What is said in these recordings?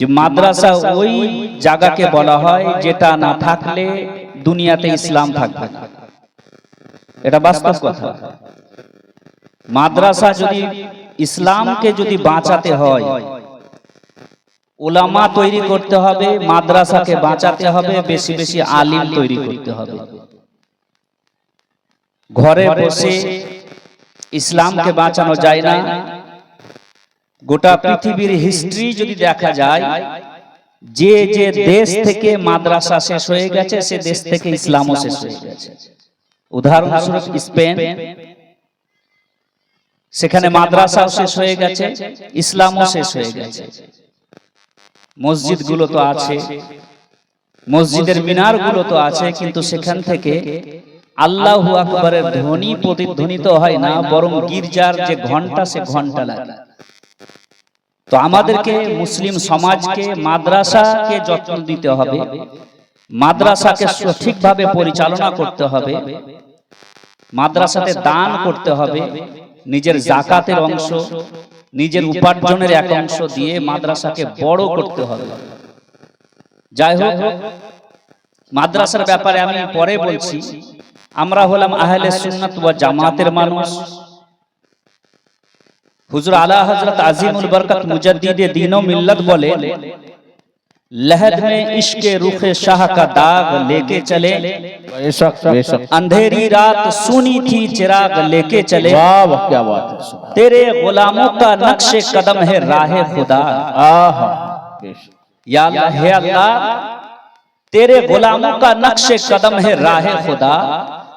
যে মাদ্রাসা ওই জায়গাকে বলা হয় যেটা না থাকলে দুনিয়াতে ইসলাম থাকবে না। এটা বাস্তব কথা। মাদ্রাসা যদি ইসলামকে যদি বাঁচাতে হয়, উলামা তৈরি করতে হবে, মাদ্রাসাকে বাঁচাতে হবে, বেশি বেশি আলিম তৈরি করতে হবে। ঘরে বসে ইসলামকে বাঁচানো যায় না। গোটা পৃথিবীর হিস্ট্রি যদি দেখা যায়, যে যে দেশ থেকে মাদ্রাসা শেষ হয়ে গেছে সে দেশ থেকে ইসলামও শেষ হয়ে গেছে। উদাহরণস্বরূপ স্পেন, সেখানে মাদ্রাসাও শেষ হয়ে গেছে, ইসলামও শেষ হয়ে গেছে। মসজিদ গুলো তো আছে, মসজিদের মিনার গুলো তো আছে, কিন্তু সেখান থেকে আল্লাহু আকবারের ধ্বনি প্রতিধ্বনিত হয় না, বরং গির্জার যে ঘন্টা সে ঘন্টা লাগে। তো আমাদেরকে মুসলিম সমাজকে মাদ্রাসাকে যত্ন দিতে হবে, মাদ্রাসাকে সঠিকভাবে পরিচালনা করতে হবে, মাদ্রাসাতে দান করতে হবে, নিজের যাকাতের অংশ, নিজের উপার্জনের এক অংশ দিয়ে মাদ্রাসাকে বড় করতে হবে। যাই হোক, মাদ্রাসার ব্যাপারে আমি পরে বলছি। আমরা হলাম আহলে সুন্নাত ওয়াল জামাতের মানুষ। হুজুর আলা হযরত আজিমুল বরকত মুজাদ্দিদে দ্বীন ও মিল্লত বলে, लहद में इश्क रुखे शाह का दाग लेके चले, अंधेरी रात सुनी थी चिराग लेके चले, क्या बात है, तेरे गुलामों का नक्शे कदम है राहे खुदा। या अल्लाह, हे अल्लाह, तेरे गुलामों का नक्शे कदम है राहे खुदा,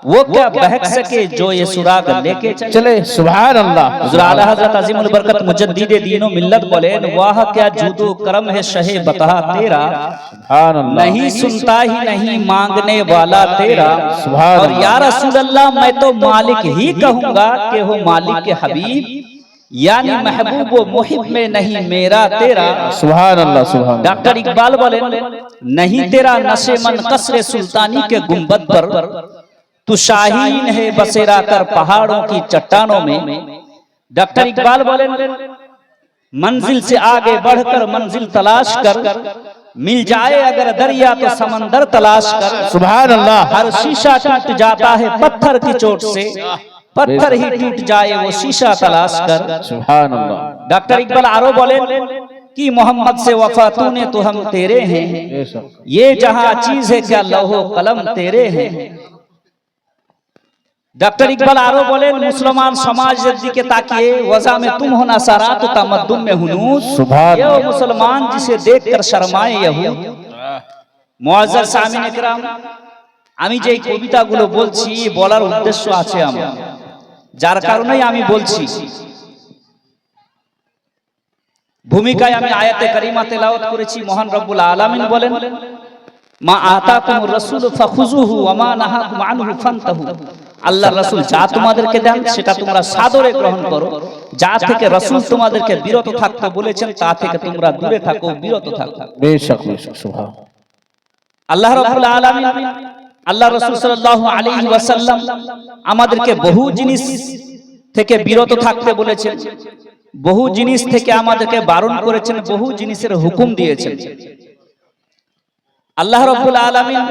वो क्या बहक सके जो ये सुराग लेके चले। सुभान अल्लाह। हुज़ूर आला हज़रत अज़ीमुल बरकत मुजद्दिदे दीन व मिल्लत बोले, वाह क्या जूदो करम है शहे बता तेरा, सुभान अल्लाह। नहीं सुनता ही नहीं मांगने वाला तेरा, सुभान और या रसूल अल्लाह मैं तो मालिक ही कहूंगा कि हो मालिक के हबीब, यानी महबूब व मुहिब में नहीं मेरा तेरा। सुभान अल्लाह। सुभान। डॉक्टर इकबाल बोले, नहीं तेरा नशे मन कसरे सुल्तानी के गुंबद पर, तू शाहीन है बसेरा कर पहाड़ों की चट्टानों में। डॉक्टर इकबाल बोले, मंजिल से आगे बढ़कर मंजिल तलाश कर, मिल जाए अगर दरिया तो समंदर तलाश कर। सुभान अल्लाह। हर शीशा टूट जाता है पत्थर की चोट से, पत्थर ही टूट जाए वो शीशा तलाश कर। सुभान अल्लाह। डॉक्टर इकबाल आरो बोले कि मोहम्मद से वफा तूने तो हम तेरे हैं, ये जहां चीज है क्या लौहो कलम तेरे हैं। डॉक्टर इकबाल आरो बोले, मुसलमान समाजेर दिके ताकिए वज़ा में तुम हो नसारा तो तमद्दुन में हुनूस, ये वो मुसलमान जिसे देखकर शर्माए यहूद। मुअज़्ज़ज़ सामिन इकराम, আমি যে কবিতাগুলো বলছি বলার উদ্দেশ্য আছে আমার, যার কারণেই আমি বলছি। ভূমিকায় আমি আয়াতে কারিমা তেলাওয়াত করেছি। মহান রব্বুল আলামিন বলেন, মা আতাকুমুর রাসূলু ফাখুযুহু ওয়া মা নাহাকুম আনহু ফান্তাহু। আল্লাহর রাসূল যা তোমাদেরকে দেন সেটা তোমরা সাদরে গ্রহণ করো, যা থেকে রাসূল তোমাদেরকে বিরত থাকতে বলেছেন তা থেকে তোমরা দূরে থাকো, বিরত থাকো। বেশক বেশক। সুবহান আল্লাহ রাব্বুল আলামিন, আল্লাহ রাসূল সাল্লাল্লাহু আলাইহি ওয়াসাল্লাম আমাদেরকে বহু জিনিস থেকে বিরত থাকতে বলেছেন, বহু জিনিস থেকে আমাদেরকে বারণ করেছেন, বহু জিনিসের হুকুম দিয়েছেন। আল্লাহ রাব্বুল আলামিন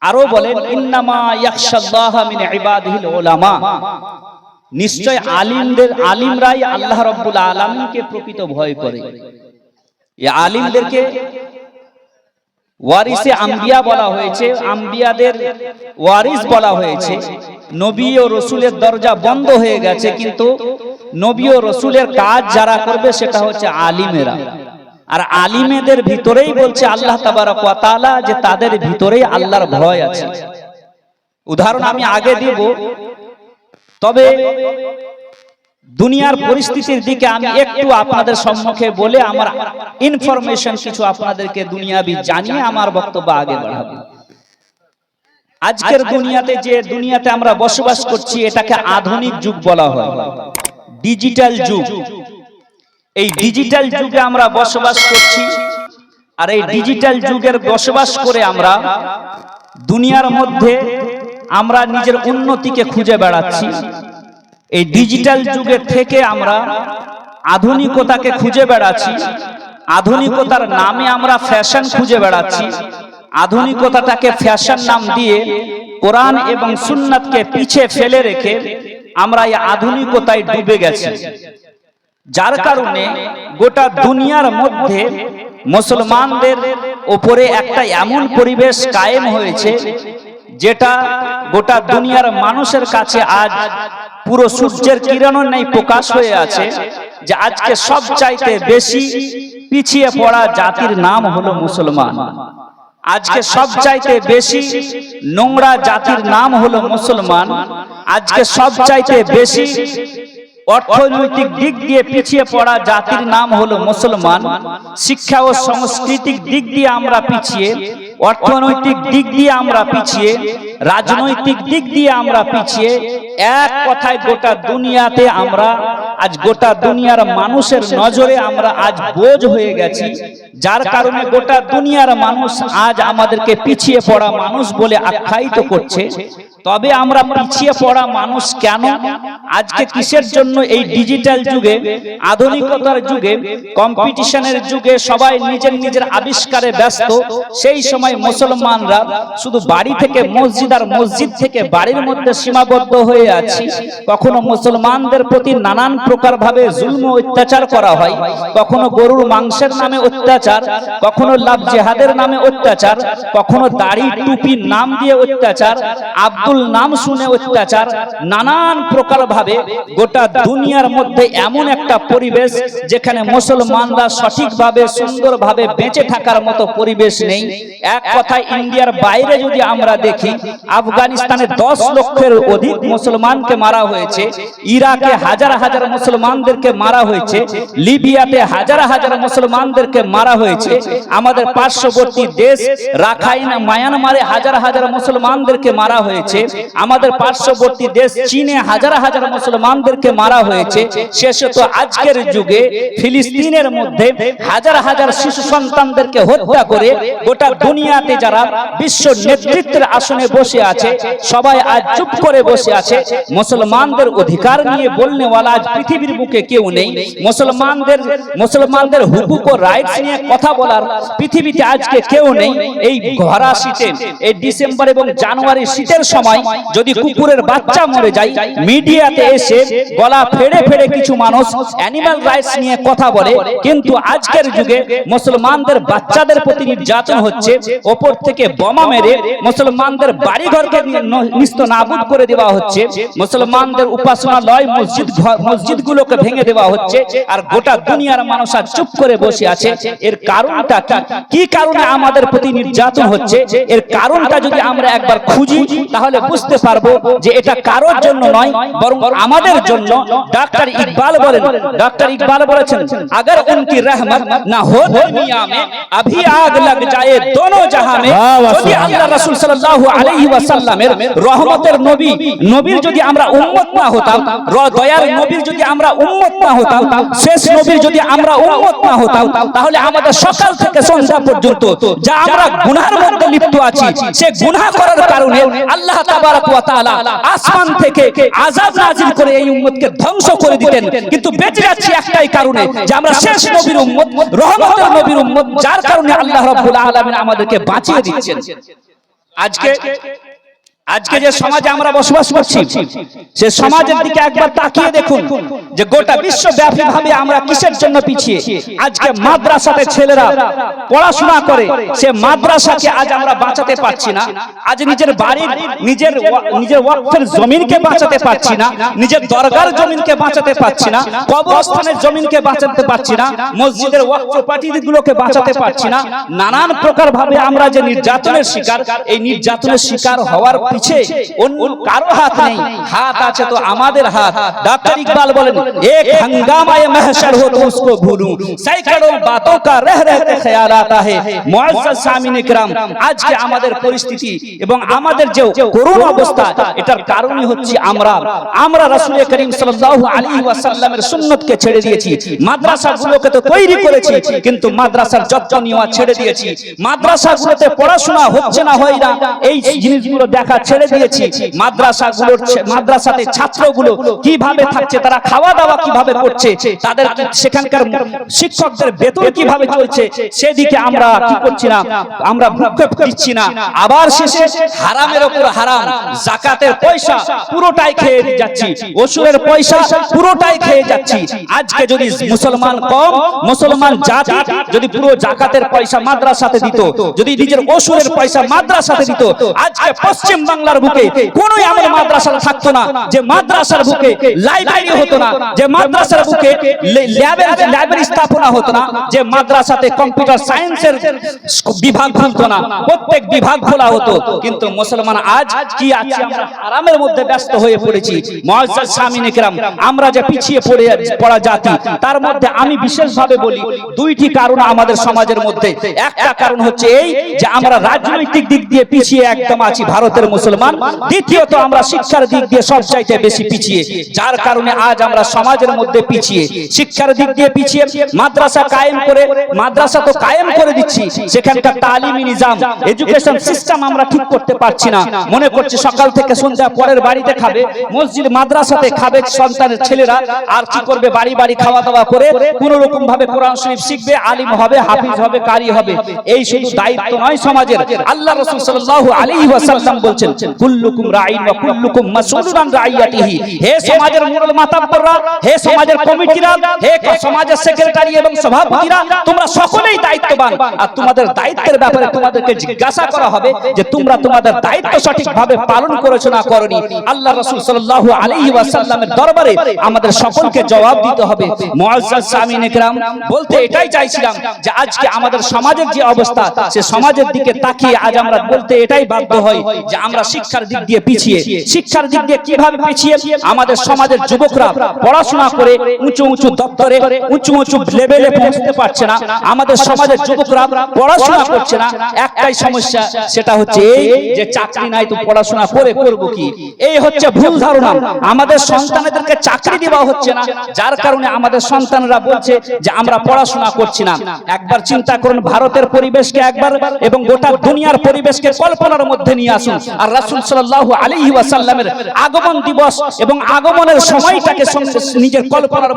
আরো বলেন, ইন্নামা ইয়াখশাল্লাহা মিন ইবাদিহিল উলামা, নিশ্চয় আলিমরাই আল্লাহ রাব্বুল আলামিনকে প্রকৃত ভয় করে। এই আলিমদেরকে ওয়ারিসে আম্বিয়া বলা হয়েছে, আম্বিয়াদের ওয়ারিস বলা হয়েছে। নবী ও রাসূলের দরজা বন্ধ হয়ে গেছে, কিন্তু নবী ও রাসূলের কাজ যারা করবে সেটা হচ্ছে আলিমেরা। আর আলিমেদের ভিতরেই বলছে আল্লাহ তাবারক ওয়া তাআলা যে তাদের ভিতরেই আল্লাহর ভয় আছে। উদাহরণ আমি আগে দিব, তবে দুনিয়ার পরিস্থিতির দিকে আমি একটু আপনাদের সম্মুখে বলে আমার ইনফরমেশন কিছু আপনাদেরকে দুনিয়াবি জানিয়ে আমার বক্তব্য আগে বাড়াবো। আজকের দুনিয়াতে যে দুনিয়াতে আমরা বসবাস করছি এটাকে আধুনিক যুগ বলা হয়, ডিজিটাল যুগ। এই ডিজিটাল যুগে আমরা বসবাস করছি, আর এই ডিজিটাল যুগের বসবাস করে আমরা দুনিয়ার মধ্যে আমরা নিজের উন্নতিকে খুঁজে বেড়াচ্ছি। এই ডিজিটাল যুগের থেকে আমরা আধুনিকতাকে খুঁজে বেড়াচ্ছি, আধুনিকতার নামে আমরা ফ্যাশন খুঁজে বেড়াচ্ছি, আধুনিকতাটাকে ফ্যাশন নাম দিয়ে কোরআন এবং সুন্নাতকে পিছে ফেলে রেখে আমরা এই আধুনিকতায় ডুবে গেছি, যার কারণে গোটা দুনিয়ার মধ্যে মুসলমানদের উপরে একটা এমন পরিবেশ কায়েম হয়েছে যেটা গোটা দুনিয়ার মানুষের কাছে আজ পুরো সূর্যের কিরণের ন্যায় প্রকাশ হয়ে আছে যে আজকে সবচাইতে বেশি পিছিয়ে পড়া জাতির নাম হলো মুসলমান। আজকে সবচাইতে বেশি নোংরা জাতির নাম হলো মুসলমান। আজকে সবচাইতে বেশি অর্থনৈতিক দিক দিয়ে পিছিয়ে পড়া জাতির নাম হলো মুসলমান। শিক্ষা ও সাংস্কৃতিক দিক দিয়ে আমরা পিছিয়ে, অর্থনৈতিক দিক দিয়ে আমরা পিছিয়ে, রাজনৈতিক দিক দিয়ে আমরা পিছিয়ে। এক কথায় গোটা দুনিয়াতে আমরা আজ, গোটা দুনিয়ার মানুষের নজরে আমরা আজ বোঝ হয়ে গেছি, যার কারণে গোটা দুনিয়ার মানুষ আজ আমাদেরকে পিছিয়ে পড়া মানুষ বলে আখ্যায়িত করছে। তবে আমরা পিছিয়ে পড়া মানুষ কেন? আজকে কিসের জন্য এই ডিজিটাল যুগে, আধুনিকতার যুগে, কম্পিটিশনের যুগে সবাই নিজের নিজের আবিষ্কারে ব্যস্ত, সেই সময় মুসলমানরা শুধু বাড়ি থেকে মসজিদ আর মসজিদ থেকে বাড়ির মধ্যে সীমাবদ্ধ হয়ে আছি। কখনো মুসলমানদের প্রতি নানান প্রকার ভাবে জুলম অত্যাচার করা হয়, কখনো গরুর মাংসের নামে অত্যাচার, কখনো লাভ জেহাদের নামে অত্যাচার, কখনো দাড়ি টুপির নাম দিয়ে অত্যাচার, আব্দুল নাম শুনে অত্যাচার, নানান প্রকার ভাবে গোটা দুনিয়ার মধ্যে এমন একটা পরিবেশ যেখানে মুসলমানরা সঠিকভাবে সুন্দরভাবে বেঁচে থাকার মতো পরিবেশ নেই। এক কথায় ইন্ডিয়ার বাইরে যদি আমরা দেখি, আফগানিস্তানে 10 লক্ষের অধিক মুসলমানকে মারা হয়েছে, ইরাকে হাজার হাজার মুসলমানদেরকে মারা হয়েছে, লিবিয়াতে হাজার হাজার মুসলমানদেরকে মারা হয়েছে, আমাদের পার্শ্ববর্তী দেশ রাখাইন মায়ানমারে হাজার হাজার মুসলমানদেরকে মারা হয়েছে, আমাদের পার্শ্ববর্তী দেশ চীনে হাজার হাজার মুসলমানদেরকে মারা হয়েছে। শেষত আজকের যুগে ফিলিস্তিনের মধ্যে হাজার হাজার শিশু সন্তানদেরকে হত্যা করে গোটা দুনিয়াতে যারা বিশ্ব নেতৃত্বের আসনে বসে আছে সবাই আজ চুপ করে বসে আছে। মুসলমানদের অধিকার নিয়ে বলনেওয়ালা আজ পৃথিবীর বুকে কেউ নেই। মুসলমানদের হুকুক ও রাইটস নিয়ে কথা বলার পৃথিবীতে আজকে কেউ নেই। এই ভরা শীতে, এই ডিসেম্বর এবং জানুয়ারি শীতের সময় যদি কুকুরের বাচ্চা মরে যায়, মিডিয়াতে এসে গলা ফেড়ে ফেড়ে কিছু মানুষ অ্যানিমাল রাইটস নিয়ে কথা বলে, কিন্তু আজকের যুগে মুসলমানদের বাচ্চাদের প্রতি নির্যাতন হচ্ছে, ওপর থেকে বোমা মেরে মুসলমানদের বাড়িঘরকে নিস্তানাবুদ করে দেওয়া হচ্ছে, মুসলমানদের উপাসনালয় মসজিদগুলোকে ভেঙে দেওয়া হচ্ছে, আর গোটা দুনিয়ার মানুষ আজ চুপ করে বসে আছে। এর কারণটা কি কারণে আমাদের প্রতি নির্যাতন হচ্ছে? এর কারণটা যদি আমরা একবার খুঁজি তাহলে বুঝতে পারবো যে এটা কারোর জন্য নয়, বরং আমাদের জন্য। ডক্টর ইকবাল বলেছেন, अगर उनकी रहमत ना हो दुनिया में अभी आग लग जाए दोनों जहां में। যদি আল্লাহ রাসূল সাল্লাল্লাহু আলাইহি ওয়াসাল্লামের রহমতের নবীর যদি আমরা উম্মত না হতাম, দয়ার নবীর যদি আমরা উম্মত না হতাম, শেষ নবীর যদি আমরা উম্মত না হতাম, তাহলে আমাদের সকাল থেকে সন্ধ্যা পর্যন্ত যা আমরা গুনাহের মধ্যে লিপ্ত আছি, সে গুনাহ করার কারণে আল্লাহ তাবারক ওয়া তাআলা আসমান থেকে আযাব নাযিল করে এই উম্মতকে ধ্বংস করে দিতেন। কিন্তু বেঁচে যাচ্ছি একটাই কারণে, যে আমরা শেষ নবীর উম্মত, রহমতের নবীর উম্মত, যার কারণে আল্লাহ রাব্বুল আলামিন আমাদেরকে বাঁচিয়ে দিচ্ছেন। আজকে যে সমাজে আমরা বসবাস করছি, সে সমাজের দিকে একবার তাকিয়ে দেখুন যে গোটা বিশ্বব্যাপী ভাবে আমরা কিসের জন্য পিছিয়ে। আজকে মাদ্রাসাতে ছেলেরা পড়াশোনা করে, সে মাদ্রাসাকে আজ আমরা বাঁচাতে পারছি না। আজ নিজের বাড়ির নিজের ওয়াকফের জমিনকে বাঁচাতে পারছি না, নিজের দরগার জমিনকে বাঁচাতে পারছি না, কবরস্থানের জমিনকে বাঁচাতে পারছি না, মসজিদের ওয়াকফ প্রপার্টিগুলোকে বাঁচাতে পারছি না। নানান প্রকার ভাবে আমরা যে নির্যাতনের শিকার, এই নির্যাতনের শিকার হওয়ার পিছে অন্য কারো হাত নেই, হাত আছে তো আমাদের হাত। डॉक्टर इकबाल बोले, एक हंगामा ये महशर हो तो उसको भूलूं, सैकड़ों बातों का रह रहते ख्याल आता है। मुअज़्ज़ज़ सामिन इकराम, আজকে আমাদের পরিস্থিতি এবং আমাদের যে করুণ অবস্থা, এটার কারণই হচ্ছে আমরা রাসূল করিম সাল্লাল্লাহু আলাইহি ওয়াসাল্লামের সুন্নতকে ছেড়ে দিয়েছি। মাদ্রাসাগুলোকে তো তৈরি করেছি, কিন্তু মাদ্রাসার যত্ন নেওয়া ছেড়ে দিয়েছি। মাদ্রাসাগুলোতে পড়াশোনা হচ্ছে না, হয় না, এই জিনিসগুলো দেখা ছেড়ে দিয়েছি। মাদ্রাসাতে ছাত্রগুলো কিভাবে থাকছে, তারা খাওয়া দাওয়া কিভাবে করছে, তাদের সেখানকার শিক্ষকদের বেতন কিভাবে চলছে, সেদিকে আমরা কি করছি না, আমরা ভ্রুক্ষেপ দিচ্ছি না। আবার শেষে হারামের উপর হারাম, যাকাতের পয়সা পুরোটাই খেয়ে যাচ্ছি, ওসুরের পয়সা পুরোটাই খেয়ে যাচ্ছি। আজকে যদি মুসলমান কম, মুসলমান জাতি যদি পুরো যাকাতের পয়সা মাদ্রাসাতে দিত, যদি নিজের ওসুরের পয়সা মাদ্রাসাতে দিত, আজকে পশ্চিম বাংলার বুকে কোনো এমন মাদ্রাসা থাকতো না, যে মাদ্রাসার বুকে লাইব্রেরি হতো না, যে মাদ্রাসার বুকে লাইব্রেরি স্থাপনা হতো না, যে মাদ্রাসাতে কম্পিউটার সায়েন্সের বিভাগ খুলতো না, প্রত্যেক বিভাগ খোলা হতো। কিন্তু মুসলমান আজ কি আছে, আমরা হারামের মধ্যে ব্যস্ত হয়ে পড়েছি। মুআজ্জাজ সামিন ইকরাম, আমরা যে পিছিয়ে পড়া জাতি, তার মধ্যে আমি বিশেষভাবে বলি দুইটি কারণ আমাদের সমাজের মধ্যে। একটা কারণ হচ্ছে এই যে আমরা রাজনৈতিক দিক দিয়ে পিছিয়ে একদম আছি ভারতের মুসলমান। দ্বিতীয়ত আমরা শিক্ষার দিক দিয়ে সবচাইতে বেশি পিছিয়ে, যার কারণে আজ আমরা সমাজের মধ্যে পিছিয়ে, শিক্ষার দিক দিয়ে পিছিয়ে। মাদ্রাসা কায়েম করে, মাদ্রাসা তো কায়েম করে দিচ্ছি, সেখানকার তালিমি নিজাম, এডুকেশন সিস্টেম আমরা ঠিক করতে পারছি না। মনে করছি সকাল থেকে সন্ধ্যা পরের বাড়িতে খাবে, মসজিদ মাদ্রাসাতে খাবে সন্তানের ছেলেরা, আর কি করবে, বাড়ি বাড়ি খাওয়া দাওয়া করে কোন রকম ভাবে কোরআন শরীফ শিখবে, আলিম হবে, হাফিজ হবে, কারি হবে। এই শুধু দায়িত্ব নয় সমাজের। আল্লাহ রাসূল সাল্লাল্লাহু আলাইহি ওয়াসাল্লাম বলছেন, কুল্লুকুম রাঈন ওয়া কুল্লুকুম মাসউলুন আন রাইয়াতিহি। হে সমাজের মুরল মাতাব্বররা, হে সমাজের কমিটিরা, হে সমাজের সেক্রেটারি এবং সভাপতিরা, তোমরা সকলেই দায়িত্ববান। আর তোমাদের দায়িত্বের ব্যাপারে তোমাদেরকে জিজ্ঞাসা করা হবে যে তোমরা তোমাদের দায়িত্ব সঠিকভাবে পালন করেছো না করনি। আল্লাহ রাসূল সাল্লাল্লাহু আলাইহি ওয়াসাল্লামের দরবারে আমাদের সকলকে জবাব দিতে হবে। মুআজ্জাজ সামিন ইকরাম, বলতে এটাই চাইছিলাম যে আজকে আমাদের সমাজের যে অবস্থা, সে সমাজের দিকে তাকিয়ে আজ আমরা বলতে এটাই বাধ্য হই যে আমরা শিক্ষার দিক দিয়ে পিছিয়ে। শিক্ষার দিক দিয়ে কিভাবে পিছিয়ে? আমাদের সমাজের যুবকরা পড়াশোনা করে উঁচু উঁচু দপ্তরে, উঁচু উঁচু লেভেলে পৌঁছতে পারছে না। আমাদের সমাজের যুবকরা পড়াশোনা করছে না, একটাই সমস্যা, সেটা হচ্ছে এই যে চাকরি নাই, তো পড়াশোনা করে করব কি? এই হচ্ছে ভুল ধারণা। আমাদের সন্তানদেরকে চাকরি দেওয়া হচ্ছে না, যার কারণে আমাদের সন্তানরা বলছে যে আমরা পড়াশোনা করছি না। একবার চিন্তা করুন ভারতের পরিবেশকে একবার এবং গোটা দুনিয়ার পরিবেশকে কল্পনার মধ্যে নিয়ে আসুন, আর রাসূল সাল্লাল্লাহু আলাইহি ওয়াসাল্লামের আগমন দিবস এবং আগমনের সময়টাকে নিজের কল্পনার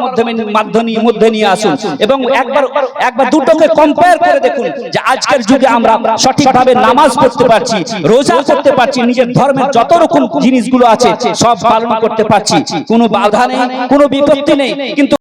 মধ্যে নিয়ে আসুন, এবং একবার দুটোকে কম্পেয়ার করে দেখুন যে আজকের যুগে আমরা সঠিকভাবে নামাজ পড়তে পারছি, রোজা করতে পারছি, নিজের ধর্মের যত রকম জিনিসগুলো আছে সব পালন করতে পারছি, কোনো বাধা নেই, কোনো বিপত্তি নেই। কিন্তু